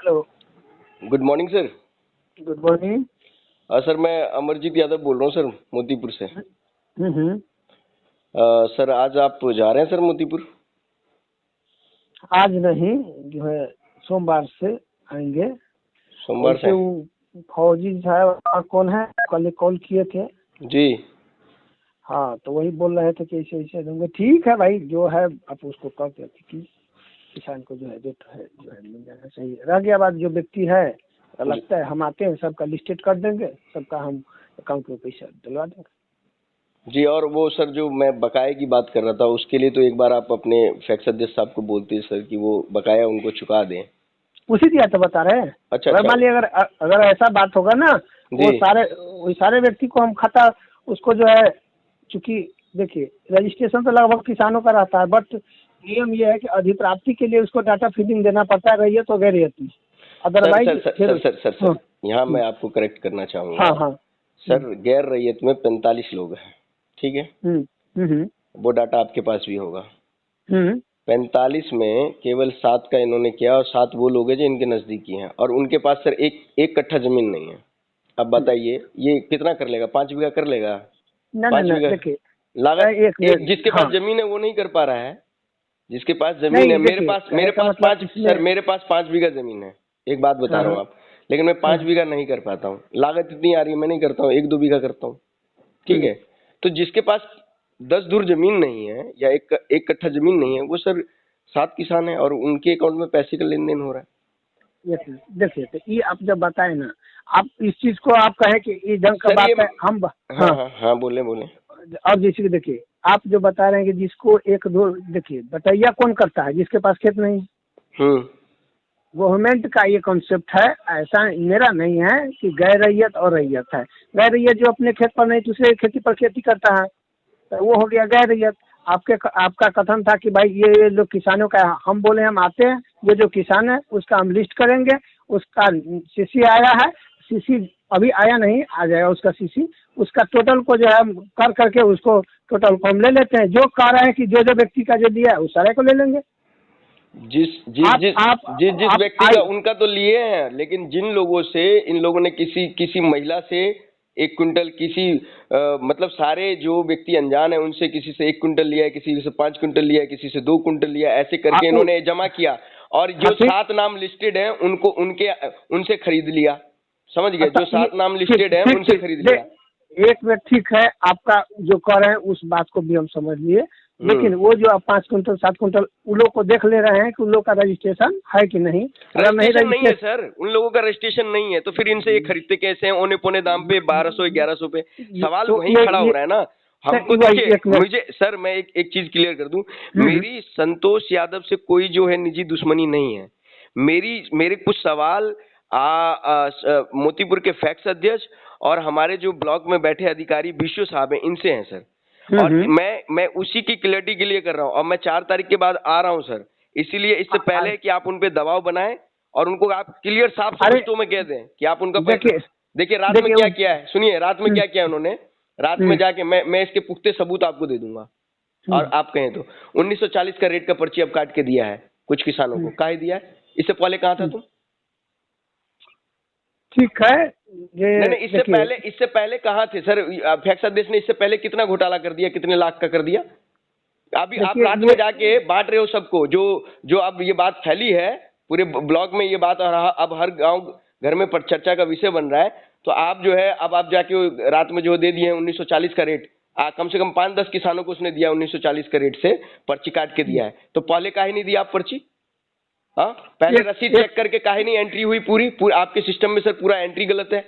Hello. Good morning sir. Good morning. Sir मैं अमरजीत यादव बोल रहा हूँ सर, मोतीपुर से। हम्म। सर आज आप जा रहे हैं सर मोतीपुर? आज नहीं, जो है सोमवार से आएंगे। सोमवार से? वो फौजी साहब और कौन है, कल कॉल किए थे। जी। हाँ, तो वही बोल रहे थे कि ऐसे ऐसे दूंगे। ठीक है भाई, जो है आप उसको कह के कि किसान को जो है रेट है जो है मिल जाना चाहिए। रह गया बात, जो व्यक्ति है लगता है हम आते हैं, सबका लिस्टेड कर देंगे, सबका हम अकाउंट में पैसा डलवा देंगे। जी, और वो सर जो मैं बकाये की बात कर रहा था उसके लिए तो एक बार आप अपने फैक्स अध्यक्ष साहब को बोलते हैं सर कि वो बकाया उनको चुका दें। उसी दिया तो बता रहे हैं। अच्छा अगर अच्छा। मान लिया, अगर अगर ऐसा बात होगा ना, वो जी सारे व्यक्ति को हम खाता उसको जो है, चूंकि देखिए रजिस्ट्रेशन तो लगभग किसानों का रहता है, बट नियम ये है कि अधिप्राप्ति के लिए उसको डाटा फीडिंग देना पड़ता है, रही है तो गैर रहती। Sir otherwise sir sir sir sir sir, sir यहाँ मैं आपको करेक्ट करना चाहूँगा। हाँ हाँ। सर गैर रैयत में 45 लोग हैं, ठीक है? वो डाटा आपके पास भी होगा। 45 में केवल 7 का इन्होंने किया और 7 वो लोग हैं जो इनके नजदीकी हैं और उनके पास सर एक कट्ठा जमीन नहीं है। अब बताइए ये कितना कर लेगा? 5 बीघा कर लेगा? ना 5 ना बीघा देखिए, लागत एक जिसके पास जमीन है वो नहीं कर पा रहा है। जिसके पास जमीन है, मेरे पास सर मेरे पास 5 बीघा जमीन है, एक बात बता रहा हूँ आप, लेकिन मैं 5 बीघा नहीं कर पाता हूँ। लागत इतनी आ रही है, मैं नहीं करता हूँ, 1-2 बीघा करता हूँ, ठीक है? तो जिसके पास 10 धुर जमीन नहीं है या एक कट्ठा जमीन नहीं है, वो सर 7 किसान है और उनके अकाउंट में पैसे का लेन देन हो रहा है। देखिए तो ये आप जब बताए ना, आप इस चीज को आप कहे कि ये जंग का बात है, हम हाँ हाँ हाँ, बोले बोले। अब जैसे कि देखिए, आप जो बता रहे हैं कि जिसको 1-2, देखिए बटैया कौन करता है? जिसके पास खेत नहीं। गवर्नमेंट का ये कॉन्सेप्ट है, ऐसा मेरा नहीं है कि गैर रैयत और रैयत है। गैर रैयत जो अपने खेत पर नहीं दूसरे खेती पर खेती करता है, तो वो हो गया गैर रैयत। आपका कथन था कि भाई ये लोग किसानों का, हम बोले हम आते हैं, ये जो किसान है उसका हम लिस्ट करेंगे, उसका सीसी आया है, सीसी अभी आया नहीं, आ जाएगा उसका सीसी, उसका टोटल को जो है कर करके उसको टोटल को हम ले लेते हैं। जो कह रहे हैं कि जो व्यक्ति का जो दिया है उस सारे को ले लेंगे। जिस व्यक्ति का उनका तो लिए हैं, लेकिन जिन लोगों से इन लोगों ने किसी महिला से 1 क्विंटल, मतलब सारे जो व्यक्ति अनजान है उनसे किसी से 1 क्विंटल लिया है, किसी से 5 क्विंटल लिया है, किसी से 2 क्विंटल लिया है, ऐसे करके इन्होंने जमा किया और जो 7 नाम लिस्टेड हैं उनसे खरीद लिया। समझ गए? जो 7 नाम लिस्टेड हैं उनसे खरीद लिया। एक मिनट, ठीक है, आपका जो कह रहे हैं उस बात को भी हम समझ लिए, लेकिन वो जो आप 5 क्विंटल 7 क्विंटल उन लोग को देख ले रहे हैं कि उन लोग का रजिस्ट्रेशन है कि नहीं। रजिस्ट्रेशन नहीं है सर, उन लोगों का रजिस्ट्रेशन नहीं है, तो फिर इनसे ये खरीदते कैसे हैं औने पौने दाम पे 1200-1100 पे? सवाल तो वहीं खड़ा हो रहा है ना हमको। देखिए मुझे सर, मैं एक चीज क्लियर कर दूं, मेरी संतोष यादव से कोई जो है निजी दुश्मनी नहीं है। मेरे कुछ सवाल मोतीपुर के फैक्स अध्यक्ष और हमारे जो ब्लॉक में बैठे अधिकारी विश्व साहब हैं इनसे हैं सर, और मैं उसी की क्लैरिटी के लिए कर रहा हूँ। और मैं 4 तारीख के बाद आ रहा हूँ सर, इसीलिए इससे पहले कि आप उन पे दबाव बनाएं और उनको आप क्लियर साफ शब्दों में कह दें कि आप उनका देखिए रात में क्या किया है, सुनिए रात में क्या किया उन्होंने। रात में जाके मैं इसके पुख्ते सबूत आपको दे दूंगा और आप कहें तो 1940 का रेट का पर्ची अब काट के दिया है कुछ किसानों को। काहे दिया है? इससे पहले कहाँ था तुम? ठीक है, नहीं, इससे पहले कहाँ थे सर? फैक्स अध्यक्ष ने इससे पहले कितना घोटाला कर दिया, कितने लाख का कर दिया? अभी आप रात में जाके बांट रहे हो सबको, जो अब ये बात फैली है पूरे ब्लॉक में, ये बात अब हर गांव घर में चर्चा का विषय बन रहा है। तो आप जो है अब आप जाके रात में जो दे दिए 1940 का रेट, कम से कम 5-10 किसानों को उसने दिया 1940 का रेट से पर्ची काट के दिया है। तो पहले काहे नहीं दिया आप पर्ची? हाँ, पहले रसीद चेक करके काहे नहीं एंट्री हुई? पूरी आपके सिस्टम में सर पूरा एंट्री गलत है।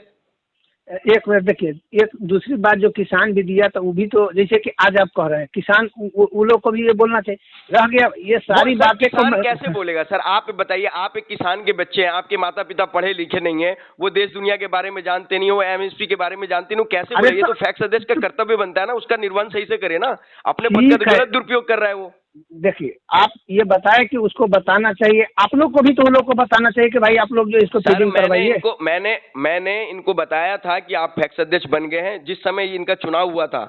एक मिनट देखिए, एक दूसरी बात, जो किसान भी दिया तो वो भी तो, जैसे कि आज आप कह रहे हैं किसान, वो लोग को भी ये बोलना चाहिए। रह गया ये सारी बातें कैसे बोलेगा सर? आप बताइए, आप एक किसान के बच्चे हैं, आपके माता पिता पढ़े लिखे नहीं है, वो देश दुनिया के बारे में जानते नहीं, वो एमएसपी के बारे में जानते नहीं, कैसे बोलेगा? तो फैक्स अध्यक्ष का कर्तव्य बनता है ना, उसका निर्वहन सही से करे ना। अपने पद का गलत दुरुपयोग कर रहा है वो। देखिए आप ये बताए कि उसको बताना चाहिए, आप लोग को भी तो उन लोग को बताना चाहिए कि भाई आप लोग जो इसको फीडिंग करवाइए। मैंने इनको बताया था कि आप फैक्स अध्यक्ष बन गए हैं जिस समय इनका चुनाव हुआ था,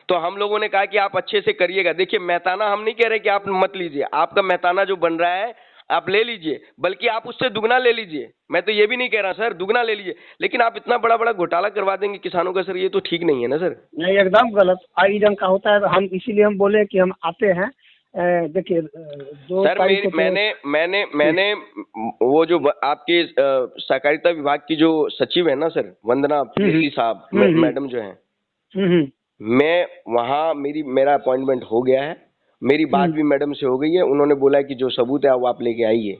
तो हम लोगों ने कहा कि आप अच्छे से करिएगा। देखिए मेहताना हम नहीं कह रहे कि आप मत लीजिए, आपका मेहताना जो बन रहा है आप ले लीजिए, बल्कि आप उससे दुगना ले लीजिए। मैं तो ये भी नहीं कह रहा सर, दुगना ले लीजिए, लेकिन आप इतना बड़ा बड़ा घोटाला करवा देंगे किसानों का सर, ये तो ठीक नहीं है ना सर। नहीं, एकदम गलत। आई ढंग का होता है तो हम इसीलिए हम बोले कि हम आते हैं। देखिए, दो सर तारीख को मैंने वो जो आपके सहकारिता विभाग की जो सचिव है ना सर, वंदना साहब मैडम जो है, मैं वहाँ मेरा अपॉइंटमेंट हो गया है, मेरी बात भी मैडम से हो गई है। उन्होंने बोला है कि जो सबूत है वो आप लेके आइए।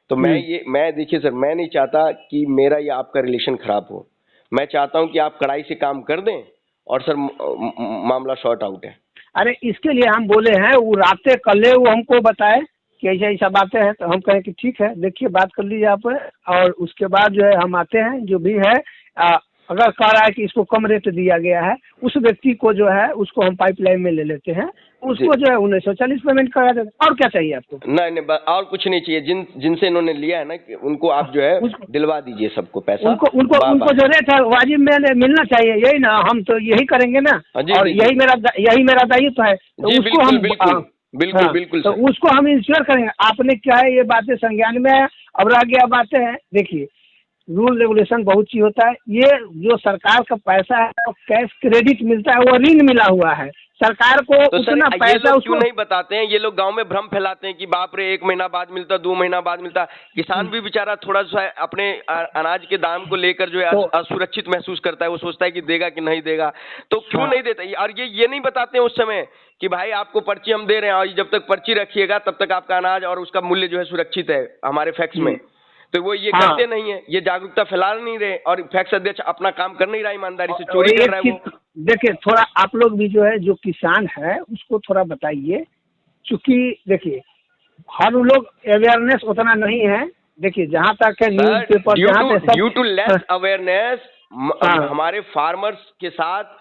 तो मैं देखिए सर, मैं नहीं चाहता कि मेरा या आपका रिलेशन खराब हो। मैं चाहता हूं कि आप कड़ाई से काम कर दें और सर मामला शॉर्ट आउट है। अरे इसके लिए हम बोले हैं, वो रातें कल वो हमको बताए कि ऐसा ऐसा बातें हैं, तो हम कहें कि ठीक है, देखिए बात कर लीजिए आप, और उसके बाद जो है हम आते हैं। जो भी है अगर कह रहा है कि इसको कम रेट दिया गया है, उस व्यक्ति को जो है उसको हम पाइपलाइन में ले लेते हैं, उसको जो है 1940 पेमेंट करा देते हैं। और क्या चाहिए आपको? नहीं और कुछ नहीं चाहिए। जिनसे इन्होंने लिया है ना, कि उनको आप जो है दिलवा दीजिए सबको पैसा। उनको जो रेट है वाजिब में मिलना चाहिए, यही ना। हम तो यही करेंगे ना, और यही मेरा दायित्व है। तो उसको हम बिल्कुल तो उसको हम इंश्योर करेंगे। आपने क्या है, ये बातें संज्ञान में है। अब रह गया बातें हैं, देखिए रूल रेगुलेशन बहुत चीज होता है। ये जो सरकार का पैसा है, वो कैश क्रेडिट मिलता है, वो ऋण मिला हुआ है सरकार को। तो उतना पैसा क्यों नहीं बताते हैं? ये लोग गांव में भ्रम फैलाते हैं कि बाप रे 1 महीना बाद मिलता, 2 महीना बाद मिलता। किसान भी बेचारा थोड़ा सा अपने अनाज के दाम को लेकर जो है असुरक्षित महसूस करता है। वो सोचता है कि देगा कि नहीं देगा, तो क्यों नहीं देता। और ये नहीं बताते हैं उस समय कि भाई आपको पर्ची हम दे रहे हैं, और जब तक पर्ची रखिएगा तब तक आपका अनाज और उसका मूल्य जो है सुरक्षित है हमारे फैक्स में। तो वो ये करते नहीं है, ये जागरूकता फैला नहीं रहे, और फैक्स अध्यक्ष अपना काम कर नहीं रहा, ईमानदारी से चोरी कर रहा है वो। देखिए, थोड़ा आप लोग भी जो है, जो किसान है उसको थोड़ा बताइए, क्योंकि देखिए हर लोग अवेयरनेस उतना नहीं है। देखिए जहाँ तक है newspaper, due to less awareness हमारे फार्मर्स के साथ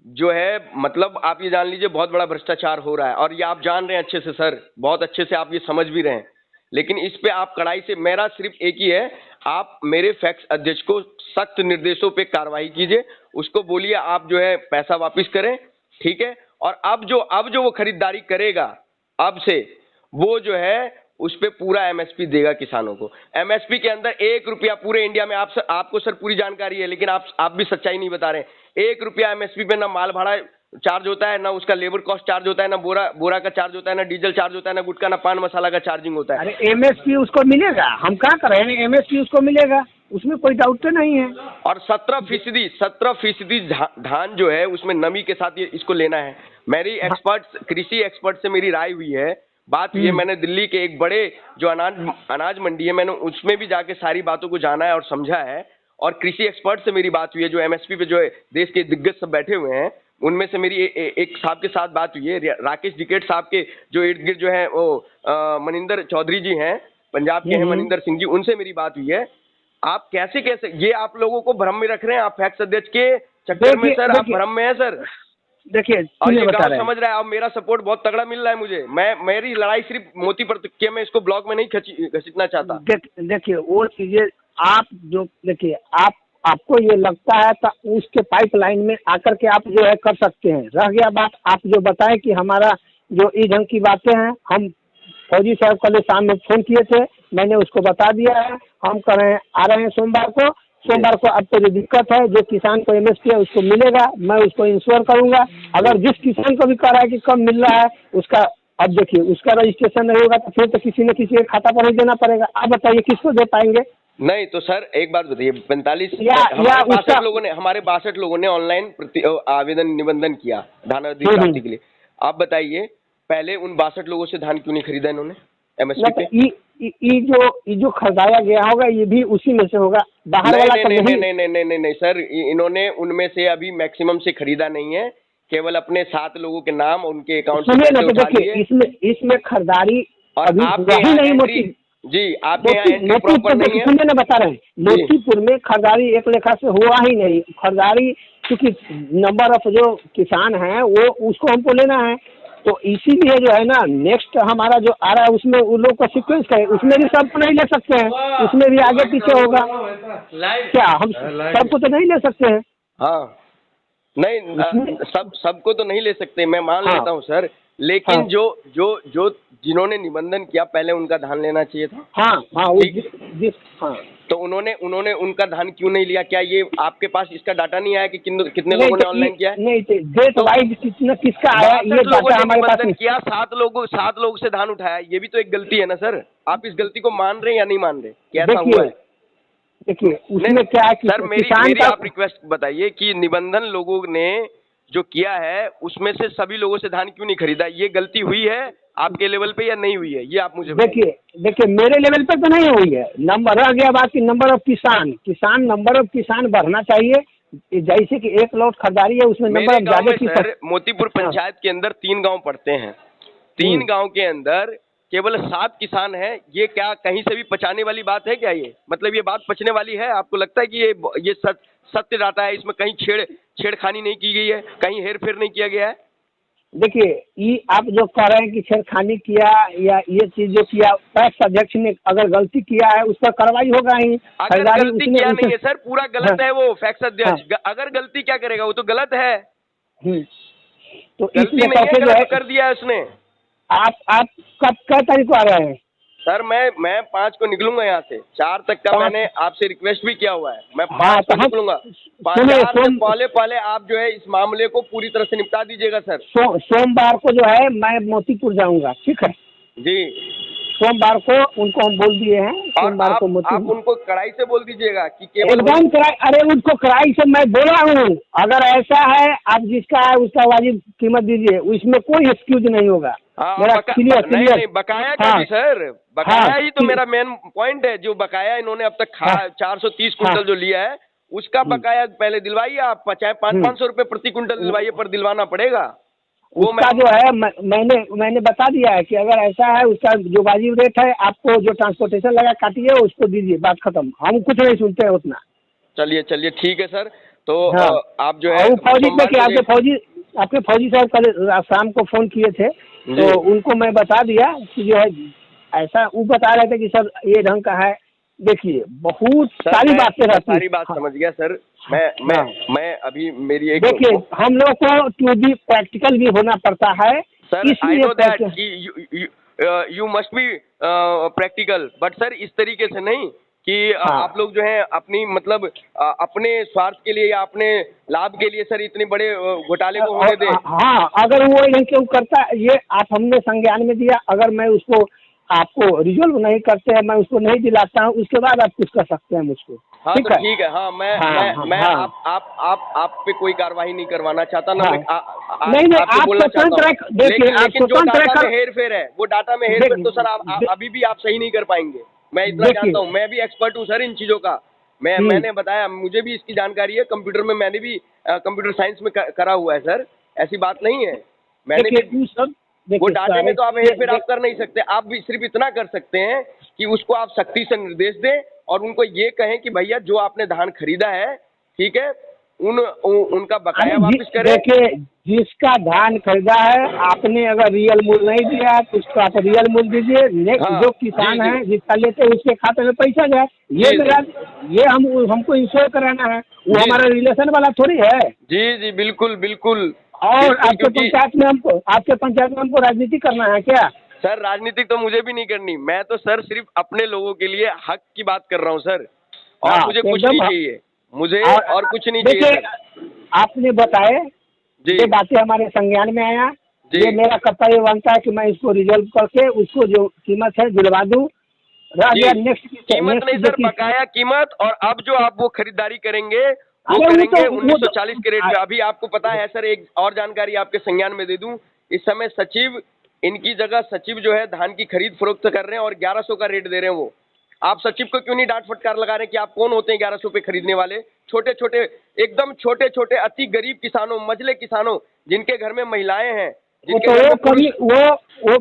जो है, मतलब आप ये जान लीजिए बहुत बड़ा भ्रष्टाचार हो रहा है, और ये आप जान रहे हैं अच्छे से सर, बहुत अच्छे से आप ये समझ भी रहे हैं। लेकिन इस पे आप कड़ाई से, मेरा सिर्फ एक ही है, आप मेरे फैक्स अध्यक्ष को सख्त निर्देशों पे कार्रवाई कीजिए। उसको बोलिए आप जो है पैसा वापस करें, ठीक है। और अब जो वो खरीदारी करेगा अब से, वो जो है उस पे पूरा एमएसपी देगा किसानों को। एमएसपी के अंदर 1 रुपया पूरे इंडिया में, आपको सर पूरी जानकारी है, लेकिन आप भी सच्चाई नहीं बता रहे। 1 रुपया एमएसपी पे ना माल भाड़ा चार्ज होता है, ना उसका लेबर कॉस्ट चार्ज होता है, ना बोरा का चार्ज होता है, ना डीजल चार्ज होता है, ना गुटखा, ना पान मसाला का चार्जिंग होता है। अरे एमएसपी उसको मिलेगा, हम क्या कर रहे हैं, एमएसपी उसको मिलेगा, उसमें कोई डाउट तो नहीं है। और 17% धान जो है उसमें नमी के साथ ये इसको लेना है। मेरी कृषि एक्सपर्ट से मेरी राय हुई है, बात ये, मैंने दिल्ली के एक बड़े जो अनाज मंडी है, मैंने उसमें भी जाके सारी बातों को जाना है और समझा है। और कृषि एक्सपर्ट से मेरी बात हुई है, जो एमएसपी पे जो है देश के दिग्गज सब बैठे हुए हैं, उनमें से मेरी एक साहब के साथ बात हुई है, राकेश डिकेट साहब के जो इर्द गिर्द जो है वो मनिंदर चौधरी जी हैं, पंजाब के हैं मनिंदर सिंह जी, उनसे मेरी बात हुई है। आप कैसे ये आप लोगों को भ्रम में रख रहे हैं, आप फैक्स अध्यक्ष के चक्कर में सर, आप भ्रम में है सर। देखिए, और ये गाँव समझ रहा है, अब मेरा सपोर्ट बहुत तगड़ा मिल रहा है मुझे। मेरी लड़ाई सिर्फ मोती पर के, मैं इसको ब्लॉक में नहीं घसीटना चाहता। देखिए वो चीजें आप जो, देखिए आपको ये लगता है तो उसके पाइपलाइन में आकर के आप जो है कर सकते हैं। रह गया बात, आप जो बताएं कि हमारा जो इस ढंग की बातें हैं, हम फौजी साहब कल शाम में फोन किए थे, मैंने उसको बता दिया है। हम आ रहे हैं सोमवार को आपको जो दिक्कत है, जो किसान को एमएसपी है उसको मिलेगा, मैं उसको इंश्योर करूंगा। अगर जिस किसान को भी कह रहा है कि कम मिल रहा है, उसका अब देखिए उसका रजिस्ट्रेशन नहीं होगा तो फिर तो किसी न किसी के खाता पर ही देना पड़ेगा। आप बताइए किसको दे पाएंगे? नहीं तो सर एक बात बताइए, 45 हमारे 62 लोगों ने ऑनलाइन आवेदन निबंधन किया धान अधिक प्राप्ति के लिए। आप बताइए पहले उन 62 लोगों से धान क्यों नहीं खरीदा इन्होंने एमएसपी पे? ये जो खरीदाया गया होगा ये भी उसी में से होगा, बाहर वाला तो नहीं सर, इन्होंने उनमें से अभी मैक्सिमम से खरीदा नहीं है, केवल अपने 7 लोगों के नाम उनके अकाउंट से पैसे उठा लिए। इसमें खरीदारी और आपके जी आपके यहाँ एंट्री प्रॉपर नहीं है। सुनिए ना, बता रहे हैं, मोतीपुर में खरीदारी एक लेखा से हुआ ही नहीं। खरीदारी क्योंकि नंबर ऑफ जो किसान हैं वो उसको हमको लेना है, तो इसीलिए जो है ना नेक्स्ट हमारा जो आ रहा है उसमें उन लोग का सीक्वेंस है, उसमें भी सबको नहीं ले सकते हैं, उसमें भी आगे पीछे होगा। क्या हम सबको तो नहीं ले सकते हैं? हाँ नहीं, सबको तो नहीं ले सकते, मैं मान लेता हूँ सर, लेकिन हाँ। जो जिन्होंने निबंधन किया पहले उनका धान लेना चाहिए था। हाँ हाँ, हाँ। तो उन्होंने उनका धान क्यों नहीं लिया? क्या ये आपके पास इसका डाटा नहीं आया कि कितने नहीं लोगों ने तो ऑनलाइन किया है? नहीं तो डेट वाइज कितना किसका आया, ये 62 लोगों डाटा ने हमारे पास निबंधन नहीं। किया, 7 लोग से धान उठाया, ये भी तो एक गलती है ना सर। आप इस गलती को मान रहे हैं या नहीं मान रहे? क्या ऐसा हुआ है? देखिए उसमें नहीं क्या है कि सर, किसान मेरी का आप रिक्वेस्ट बताइए कि निबंधन लोगों ने जो किया है उसमें से सभी लोगों से धान क्यों नहीं खरीदा? ये गलती हुई है आपके लेवल पे या नहीं हुई है? ये आप मुझे बताइए। देखिए मेरे लेवल पे तो नहीं हुई है। नंबर रह गया बात की, नंबर ऑफ किसान नंबर ऑफ किसान बढ़ना चाहिए। जैसे कि एक लॉट खरीदारी है उसमें नंबर मेरे ऑफ गांव ज्यादा में किसान। सर मोतीपुर पंचायत के अंदर 3 गांव पड़ते हैं। 3 गांव के अंदर केवल 7 किसान हैं। ये क्या कहीं से भी पचाने वाली बात है क्या? ये मतलब ये बात पचने वाली है? आपको लगता है कि ये सत्य डाटा है, इसमें कहीं छेड़खानी नहीं की गई है, कहीं हेर फेर नहीं किया गया है? देखिए ये आप जो कह रहे हैं कि छेड़खानी किया या ये चीज जो किया, पैक्स अध्यक्ष ने अगर गलती किया है उस पर कार्रवाई होगा ही। अगर गलती किया नहीं है सर, पूरा गलत है वो पैक्स अध्यक्ष। अगर गलती क्या करेगा, वो तो गलत है। तो गलती इसमें नहीं है, जो है गलत कर दिया है उसने। आप कब कै तारीख को आ रहे हैं? सर मैं 5 को निकलूंगा यहाँ से। 4 तक का 5 मैंने आपसे रिक्वेस्ट भी किया हुआ है। मैं हाँ 5 तो को हम निकलूंगा। 4 सुनिए, से पहले आप जो है इस मामले को पूरी तरह से निपटा दीजिएगा सर। सोमवार को जो है मैं मोतीपुर जाऊंगा, ठीक है? जी, सोमवार को उनको हम बोल दिए हैं, और सोमवार को आप उनको कड़ाई से बोल दीजिएगा कि केवल एकदम कराई। अरे उनको कराई से मैं बोला हूँ, अगर ऐसा है आप जिसका है उसका वाजिब कीमत दीजिए, उसमें कोई एक्सक्यूज नहीं होगा। मेरा नहीं, बकाया का भी सर, बकाया ही तो मेरा मेन पॉइंट है। जो बकाया इन्होंने अब तक 430 कुंटल जो लिया है उसका बकाया पहले दिलवाइए आप। चाहे 500 रुपए प्रति कुंटल दिलवाइए, पर दिलवाना पड़ेगा। उसका जो है मैंने बता दिया है कि अगर ऐसा है उसका जो वाजिब रेट है, आपको जो ट्रांसपोर्टेशन लगा काटिए उसको दीजिए, बात खत्म। हम कुछ नहीं सुनते हैं उतना। चलिए ठीक है सर। तो हाँ। आप जो है फौजी देखिए, आपके फौजी साहब कल शाम को फोन किए थे तो उनको मैं बता दिया कि जो है ऐसा, वो बता रहे थे कि सर ये ढंग का है। देखिए बहुत सारी बातें रहती, सारी बात समझ गया सर। मैं अभी मेरी एक, देखिए हम लोग को टू बी प्रैक्टिकल भी होना पड़ता है सर। आई नो दैट इसलिए कि you must be practical, but sir इस तरीके से नहीं कि आप लोग जो है अपनी मतलब अपने स्वार्थ के लिए या अपने लाभ के लिए सर इतने बड़े घोटाले को होने दें। हाँ, अगर वो नहीं क्यों करता, ये आप हमने संज्ञान में दिया। अगर मैं उसको आपको रिजोल्व नहीं करते हैं, मैं उसको नहीं दिलाता हूँ, उसके बाद आप कुछ कर सकते हैं मुझको। हाँ तो ठीक है। हाँ मैं आप पे कोई कार्रवाई नहीं करवाना चाहता ना। नहीं आप स्वतंत्र, देखिए लेकिन जो डाटा में हेर फेर है, वो डाटा में हेर फेर तो सर आप अभी भी आप सही नहीं कर पाएंगे। मैं इतना जानता हूँ, मैं भी एक्सपर्ट हूँ सर इन चीजों का। मैंने बताया, मुझे भी इसकी जानकारी है। कंप्यूटर में मैंने भी कंप्यूटर साइंस में करा हुआ है सर, ऐसी बात नहीं है। मैंने भी वो डाटे में तो आप हेरफेर आप कर नहीं सकते। आप भी सिर्फ इतना कर सकते हैं कि उसको आप सख्ती से निर्देश दें और उनको ये कहें कि भैया जो आपने धान खरीदा है, ठीक है, उनका बकाया वापस करें। देखिए जिसका धान खरीदा है आपने अगर रियल मूल्य नहीं दिया तो उसको आप रियल मूल्य दीजिए। नेक्स्ट जो किसान है जिसका लेते हैं उसके खाते में पैसा जाए। ये हमको इंश्योर कराना है, वो हमारा रिलेशन वाला थोड़ी है। जी बिल्कुल। और आपके पंचायत में हमको राजनीति करना है क्या? सर राजनीति तो मुझे भी नहीं करनी। मैं तो सर सिर्फ अपने लोगों के लिए हक की बात कर रहा हूँ सर। और मुझे कुछ नहीं चाहिए, मुझे और कुछ नहीं चाहिए सर। आपने बताए ये बातें हमारे संज्ञान में आया। ये मेरा कर्तव्य बनता है कि मैं इसको रिजॉल्व करके उसको जो कीमत है दिलवा दूं। नेक्स्ट कीमत नहीं सर, बकाया कीमत। और अब जो आप वो खरीदारी करेंगे वो करेंगे 1940 के रेट पे। अभी आपको पता है सर, एक और जानकारी आपके संज्ञान में दे दूं। इस समय सचिव, इनकी जगह सचिव जो है धान की खरीद फरोख्त कर रहे हैं और 1100 का रेट दे रहे हैं वो। आप सचिव को क्यों नहीं डांट फटकार लगा रहे हैं कि आप कौन होते हैं 1100 पे खरीदने वाले? छोटे एकदम छोटे अति गरीब किसानों, मझले किसानों, जिनके घर में महिलाएं हैं, वो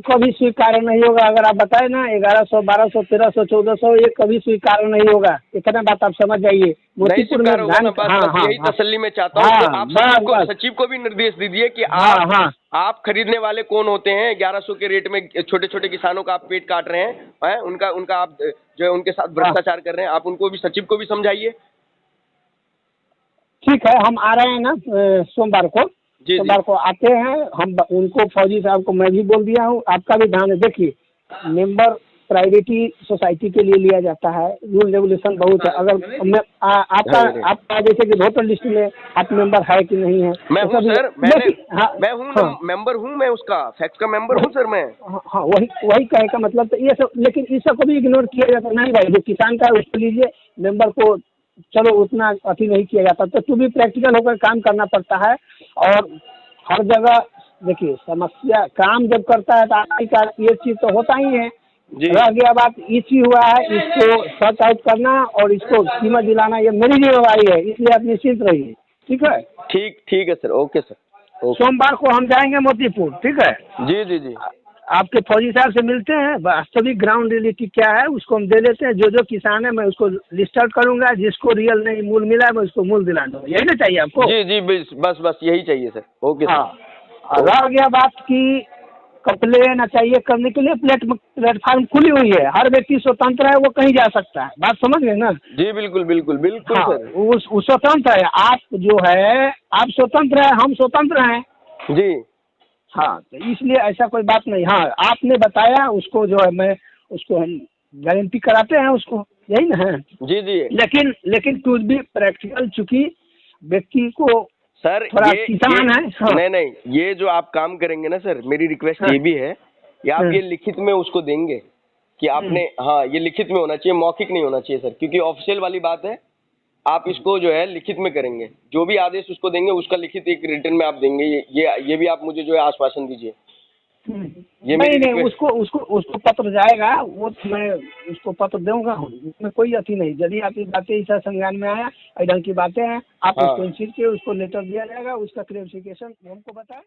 कभी स्वीकार नहीं होगा। अगर आप बताए ना 1100, 1200, 1300, 1400, ये कभी स्वीकार नहीं होगा। इतना बात आप समझ जाइए। मोतीपुर में यही तसल्ली में चाहता हूँ। आप सचिव को भी निर्देश दीजिए कि आप खरीदने वाले कौन होते हैं। 1100 के रेट में छोटे किसानों का आप पेट काट रहे हैं, उनका आप जो है उनके साथ भ्रष्टाचार कर रहे हैं। आप उनको भी, सचिव को भी समझाइए। ठीक है, हम आ रहे हैं ना सोमवार को। जी, सोमवार को आते हैं हम, उनको फौजी साहब को मैं भी बोल दिया हूँ, आपका भी ध्यान है। देखिए, मेंबर प्राइवेटी सोसाइटी के लिए लिया जाता है, रूल रेगुलेशन बहुत है। अगर मैं आपका जैसे कि वोटर लिस्ट में आप मेंबर है कि नहीं है, मैं हूँ सर, मैं हूँ, हाँ, मेंबर हूँ मैं, उसका फैक्स का मेंबर हूँ सर मैं। हाँ, वही कहे का मतलब तो ये सब, लेकिन इस सब को भी इग्नोर किया जाता है। नहीं भाई, जो किसान का है उसको लीजिए, मेंबर को चलो उतना अति नहीं किया जाता, तो भी प्रैक्टिकल होकर काम करना पड़ता है। और हर जगह देखिए, समस्या काम जब करता है तो आखिरकार ये चीज़ तो होता ही है। जी। रह गया बात इसी हुआ है, इसको सॉर्ट आउट करना और इसको कीमत दिलाना, ये मेरी जिम्मेवारी है, इसलिए आप निश्चिंत रहिए। ठीक है, ठीक है सर, ओके सर, ओके। सोमवार को हम जाएंगे मोतीपुर। ठीक है जी जी जी। आपके फौजी साहब से मिलते हैं, वास्तविक ग्राउंड रियलिटी क्या है उसको हम दे देते हैं। जो किसान है मैं उसको लिस्ट आउट करूंगा, जिसको रियल नहीं मूल मिला है मैं उसको मूल दिला दूंगा। यही ना चाहिए आपको? जी जी, बस यही चाहिए सर, ओके। हाँ, रह गया बात की कंप्लेन चाहिए करने के लिए प्लेटफार्म खुली हुई है, हर व्यक्ति स्वतंत्र है, वो कहीं जा सकता है। बात समझ गए ना? जी बिल्कुल हाँ, सर। वो स्वतंत्र है। आप जो है आप स्वतंत्र है, हम स्वतंत्र हैं। जी हाँ, तो इसलिए ऐसा कोई बात नहीं। हाँ, आपने बताया उसको, जो है मैं उसको हम गारंटी कराते हैं उसको, यही ना है? जी जी। लेकिन टू बी प्रैक्टिकल, चूंकि व्यक्ति को सर थोड़ा किसान है। हाँ। नहीं, ये जो आप काम करेंगे ना सर, मेरी रिक्वेस्ट हाँ। ये भी है कि आप हाँ। ये लिखित में उसको देंगे कि आपने, हाँ ये लिखित में होना चाहिए, मौखिक नहीं होना चाहिए सर, क्योंकि ऑफिशियल वाली बात है। आप इसको जो है लिखित में करेंगे, जो भी आदेश उसको देंगे उसका लिखित एक रिटर्न में आप देंगे। ये भी आप मुझे जो है आश्वासन दीजिए। ये नहीं, उसको पत्र जाएगा, वो मैं उसको पत्र दूंगा हूँ, उसमें कोई अथी नहीं। यदि आपकी बातें ऐसा संज्ञान में आया, ढंग की बातें हैं, आप हाँ। उसको इंसिस्ट किए, उसको लेटर दिया जाएगा, उसका क्लेरिफिकेशन हमको बताएं।